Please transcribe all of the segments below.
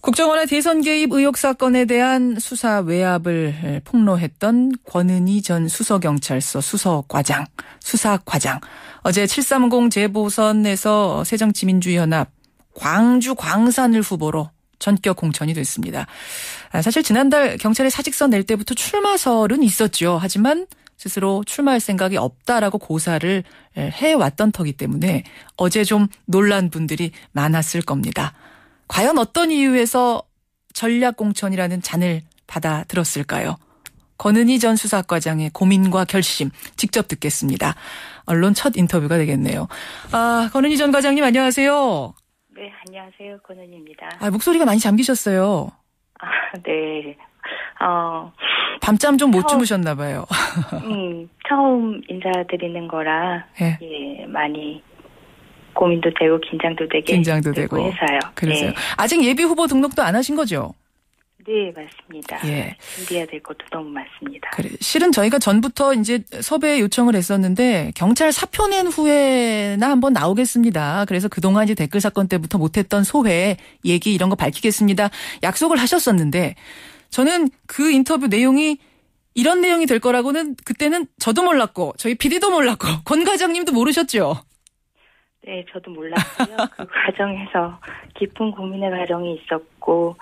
국정원의 대선 개입 의혹 사건에 대한 수사 외압을 폭로했던 권은희 전 수서경찰서 수사과장. 어제 730 재보선에서 새정치민주연합 광주 광산을 후보로 전격 공천이 됐습니다. 사실 지난달 경찰에 사직서 낼 때부터 출마설은 있었죠. 하지만 스스로 출마할 생각이 없다라고 고사를 해왔던 터기 때문에 어제 좀 놀란 분들이 많았을 겁니다. 과연 어떤 이유에서 전략공천이라는 잔을 받아들었을까요? 권은희 전 수사과장의 고민과 결심 직접 듣겠습니다. 언론 첫 인터뷰가 되겠네요. 권은희 전 과장님 안녕하세요. 네, 안녕하세요. 권은희입니다. 목소리가 많이 잠기셨어요. 네. 밤잠 좀 못 주무셨나 봐요. 처음 인사드리는 거라 예, 많이 고민도 되고 긴장도 되고 해서요. 그래서요. 네. 아직 예비 후보 등록도 안 하신 거죠? 네, 맞습니다. 예. 준비해야 될 것도 너무 많습니다. 그래. 실은 저희가 전부터 이제 섭외 요청을 했었는데 경찰 사표 낸 후에나 한번 나오겠습니다. 그래서 그동안 이제 댓글 사건 때부터 못했던 소회 얘기 이런 거 밝히겠습니다. 약속을 하셨었는데 저는 그 인터뷰 내용이 이런 내용이 될 거라고는 그때는 저도 몰랐고 저희 PD도 몰랐고 권 과장님도 모르셨죠? 네, 저도 몰랐고요. 그 과정에서 깊은 고민의 과정이 있었고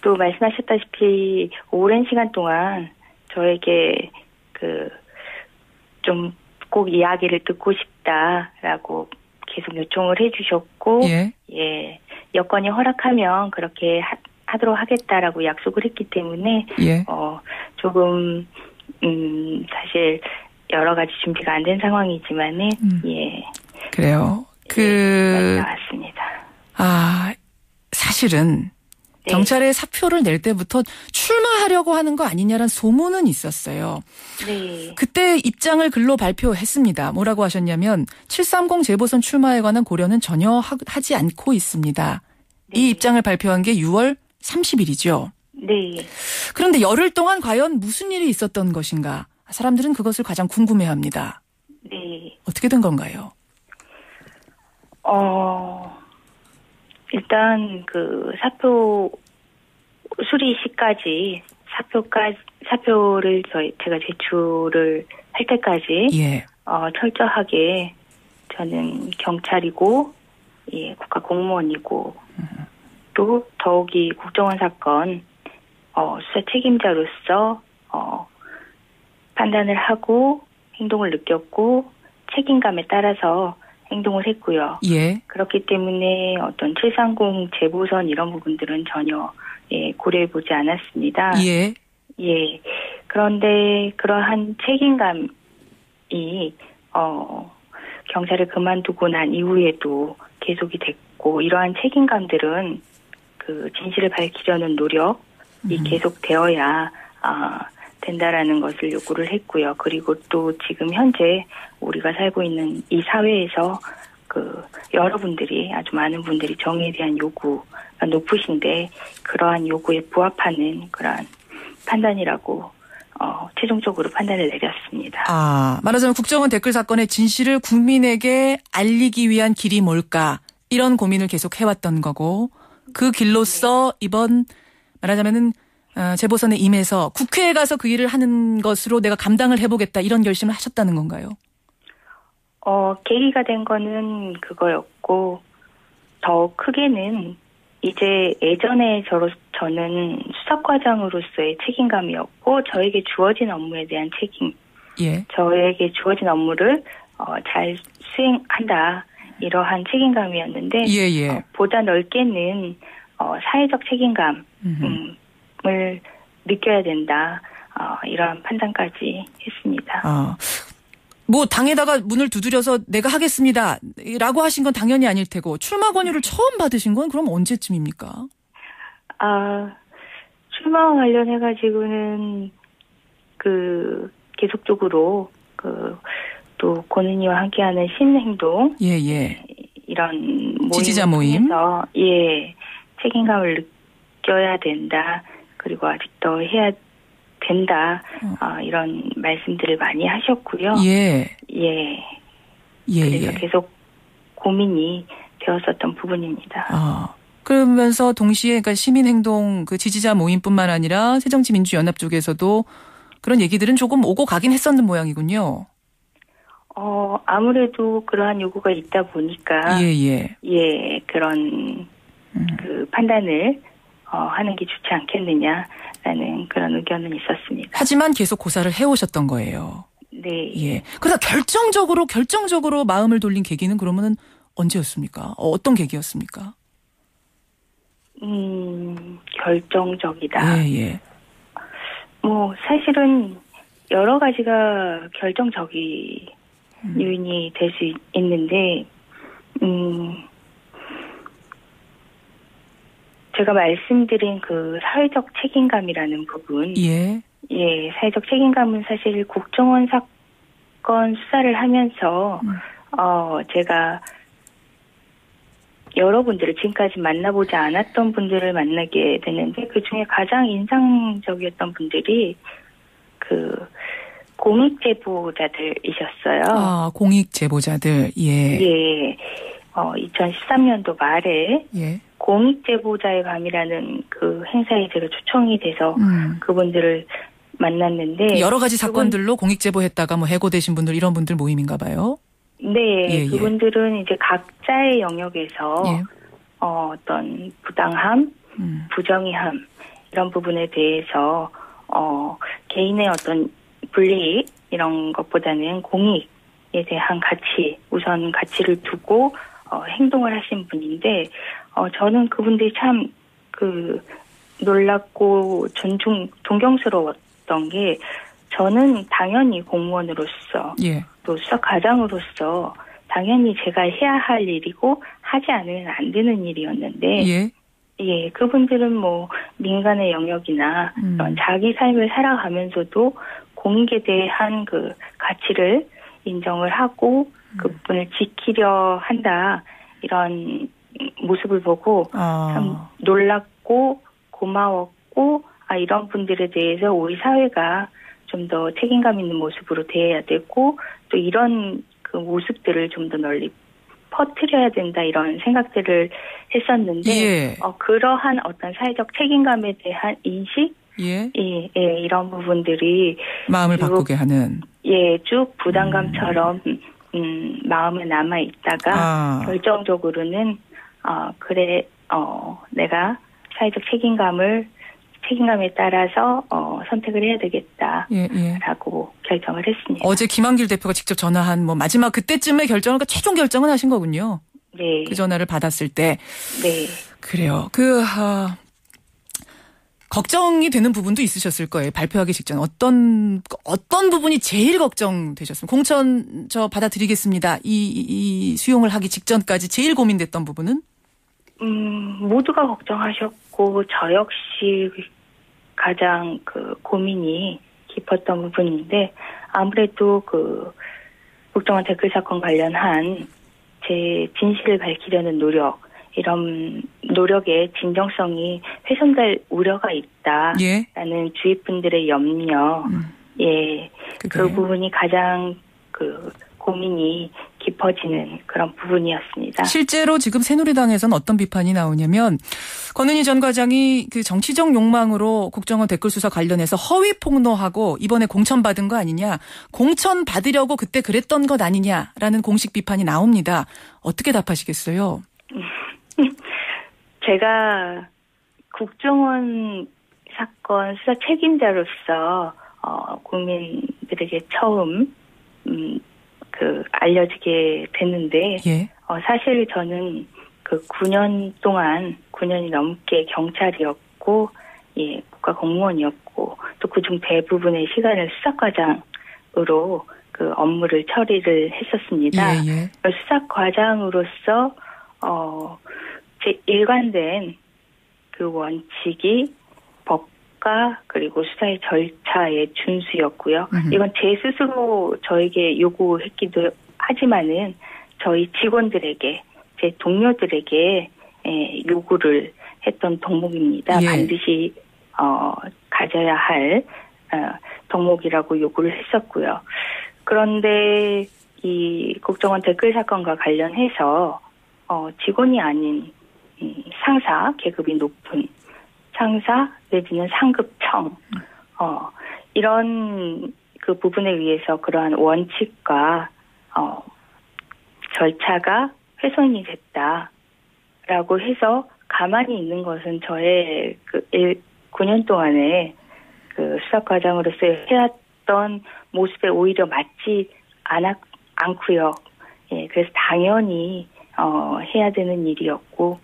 또 말씀하셨다시피 오랜 시간 동안 저에게 좀 꼭 이야기를 듣고 싶다라고 계속 요청을 해주셨고 예, 여건이 허락하면 그렇게 하도록 하겠다라고 약속을 했기 때문에 조금 사실 여러 가지 준비가 안 된 상황이지만은 예. 그래요. 맞습니다. 사실은 네. 경찰에 사표를 낼 때부터 출마하려고 하는 거 아니냐라는 소문은 있었어요. 네. 그때 입장을 글로 발표했습니다. 뭐라고 하셨냐면 730 재보선 출마에 관한 고려는 전혀 하지 않고 있습니다. 네. 이 입장을 발표한 게 6월 30일이죠. 네. 그런데 열흘 동안 과연 무슨 일이 있었던 것인가? 사람들은 그것을 가장 궁금해합니다. 네. 어떻게 된 건가요? 일단 사표 수리 시까지 사표를 제가 제출을 할 때까지 철저하게 저는 경찰이고 국가 공무원이고 또 더욱이 국정원 사건 수사 책임자로서 판단을 하고 행동을 느꼈고 책임감에 따라서 행동을 했고요. 예. 그렇기 때문에 어떤 730 재보선 이런 부분들은 전혀 고려해보지 않았습니다. 예. 예. 그런데 그러한 책임감이 경찰을 그만두고 난 이후에도 계속이 됐고 이러한 책임감들은 진실을 밝히려는 노력이 계속되어야 된다라는 것을 요구를 했고요. 그리고 또 지금 현재 우리가 살고 있는 이 사회에서 여러분들이 아주 많은 분들이 정의에 대한 요구가 높으신데 그러한 요구에 부합하는 그러한 판단이라고 최종적으로 판단을 내렸습니다. 말하자면 국정원 댓글 사건의 진실을 국민에게 알리기 위한 길이 뭘까 이런 고민을 계속 해왔던 거고 그 길로서 이번 말하자면은 재보선에 임해서 국회에 가서 그 일을 하는 것으로 내가 감당을 해보겠다 이런 결심을 하셨다는 건가요? 계기가 된 거는 그거였고 더 크게는 이제 예전에 저는 수사과장으로서의 책임감이었고 저에게 주어진 업무에 대한 책임, 저에게 주어진 업무를 잘 수행한다 이러한 책임감이었는데 보다 넓게는 사회적 책임감. 을 느껴야 된다. 이러한 판단까지 했습니다. 당에다가 문을 두드려서 내가 하겠습니다. 라고 하신 건 당연히 아닐 테고 출마 권유를 처음 받으신 건 그럼 언제쯤입니까? 출마와 관련해가지고는 계속적으로 또 권은희와 함께하는 신행동 이런 지지자 모임 책임감을 느껴야 된다. 그리고 아직 더 해야 된다. 이런 말씀들을 많이 하셨고요. 그래서 계속 고민이 되었었던 부분입니다. 그러면서 동시에 그러니까 시민행동 그 지지자 모임뿐만 아니라 새정치민주연합 쪽에서도 그런 얘기들은 조금 오고 가긴 했었는 모양이군요. 아무래도 그러한 요구가 있다 보니까 예, 그런 그 판단을 하는 게 좋지 않겠느냐라는 그런 의견은 있었습니다. 하지만 계속 고사를 해오셨던 거예요. 네. 예. 그러다 결정적으로 마음을 돌린 계기는 그러면은 언제였습니까? 어떤 계기였습니까? 결정적이다. 예. 뭐 사실은 여러 가지가 결정적인 요인이 될 수 있는데, 제가 말씀드린 그 사회적 책임감이라는 부분, 예, 사회적 책임감은 사실 국정원 사건 수사를 하면서 제가 여러분들을 지금까지 만나보지 않았던 분들을 만나게 되는데 그 중에 가장 인상적이었던 분들이 그 공익 제보자들이셨어요. 아, 공익 제보자들. 예. 2013년도 말에 공익 제보자의 밤이라는 그 행사에 제가 초청이 돼서 그분들을 만났는데 여러 가지 사건들로 공익 제보했다가 뭐 해고되신 분들 이런 분들 모임인가 봐요. 네, 그분들은 이제 각자의 영역에서 어떤 부당함, 부정의함 이런 부분에 대해서 개인의 어떤 불이익 이런 것보다는 공익에 대한 가치, 우선 가치를 두고 행동을 하신 분인데 저는 그분들이 참 그 놀랍고 동경스러웠던 게 저는 당연히 공무원으로서 또 수사과장으로서 당연히 제가 해야 할 일이고 하지 않으면 안 되는 일이었는데 그분들은 뭐 민간의 영역이나 자기 삶을 살아가면서도 공익에 대한 그 가치를 인정을 하고 그분을 지키려 한다 이런 모습을 보고 참 놀랍고 고마웠고 이런 분들에 대해서 우리 사회가 좀 더 책임감 있는 모습으로 대해야 되고 또 이런 그 모습들을 좀 더 널리 퍼뜨려야 된다 이런 생각들을 했었는데 그러한 어떤 사회적 책임감에 대한 인식 이런 부분들이 마음을 바꾸게 하는 쭉 부담감처럼 마음에 남아 있다가 결정적으로는 그래 내가 사회적 책임감에 따라서 선택을 해야 되겠다라고 결정을 했습니다. 어제 김한길 대표가 직접 전화한 뭐 마지막 그때쯤에 결정을 최종 결정을 하신 거군요. 네. 그 전화를 받았을 때. 네. 그래요. 걱정이 되는 부분도 있으셨을 거예요. 발표하기 직전 어떤 부분이 제일 걱정되셨습니까? 공천 저 받아들이겠습니다. 이 수용을 하기 직전까지 제일 고민됐던 부분은? 모두가 걱정하셨고 저 역시 가장 그 고민이 깊었던 부분인데 아무래도 그 국정원 댓글 사건 관련한 제 진실을 밝히려는 노력 이런 노력의 진정성이 훼손될 우려가 있다라는 주위 분들의 염려 그 부분이 가장 그 고민이 깊어지는 그런 부분이었습니다. 실제로 지금 새누리당에서는 어떤 비판이 나오냐면 권은희 전 과장이 그 정치적 욕망으로 국정원 댓글 수사 관련해서 허위 폭로하고 이번에 공천 받은 거 아니냐, 공천 받으려고 그때 그랬던 것 아니냐라는 공식 비판이 나옵니다. 어떻게 답하시겠어요? 제가 국정원 사건 수사 책임자로서 국민들에게 처음 알려지게 됐는데 사실 저는 그 9년이 넘게 경찰이었고 국가 공무원이었고 또 그중 대부분의 시간을 수사과장으로 그 업무를 처리를 했었습니다. 수사과장으로서 제 일관된 그 원칙이 법과 그리고 수사의 절차의 준수였고요. 이건 제 스스로 저에게 요구했기도 하지만은 저희 직원들에게 제 동료들에게 요구를 했던 덕목입니다. 반드시 가져야 할 덕목이라고 요구를 했었고요. 그런데 이 국정원 댓글 사건과 관련해서 직원이 아닌 상사, 계급이 높은 상사 내지는 상급청, 이런 그 부분에 의해서 그러한 원칙과 절차가 훼손이 됐다라고 해서 가만히 있는 것은 저의 그 9년 동안의 그 수사과장으로서 해왔던 모습에 오히려 맞지 않고요. 예, 그래서 당연히 해야 되는 일이었고,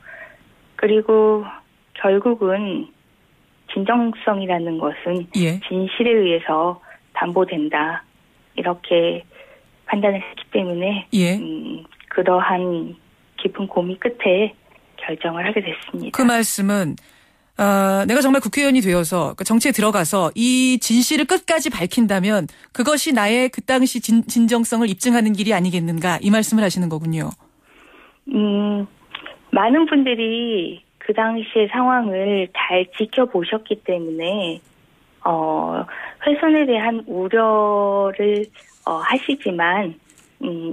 그리고 결국은 진정성이라는 것은 예. 진실에 의해서 담보된다 이렇게 판단을 했기 때문에 예. 그러한 깊은 고민 끝에 결정을 하게 됐습니다. 그 말씀은 내가 정말 국회의원이 되어서 정치에 들어가서 이 진실을 끝까지 밝힌다면 그것이 나의 그 당시 진정성을 입증하는 길이 아니겠는가 이 말씀을 하시는 거군요. 많은 분들이 그 당시의 상황을 잘 지켜보셨기 때문에 훼손에 대한 우려를 하시지만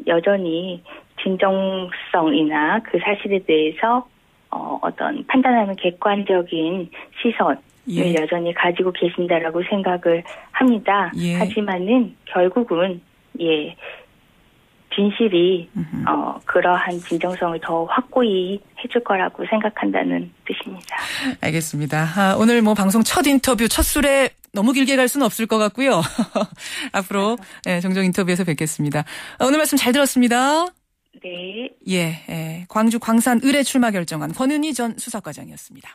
여전히 진정성이나 그 사실에 대해서 어떤 판단하는 객관적인 시선을 예. 여전히 가지고 계신다라고 생각을 합니다. 예. 하지만은 결국은 예 진실이 그러한 진정성을 더 확고히 해줄 거라고 생각한다는 뜻입니다. 알겠습니다. 오늘 뭐 방송 첫 인터뷰 첫 술에 너무 길게 갈 수는 없을 것 같고요. 앞으로 네, 종종 인터뷰에서 뵙겠습니다. 오늘 말씀 잘 들었습니다. 네. 예, 광주 광산 을에 출마 결정한 권은희 전 수사과장이었습니다.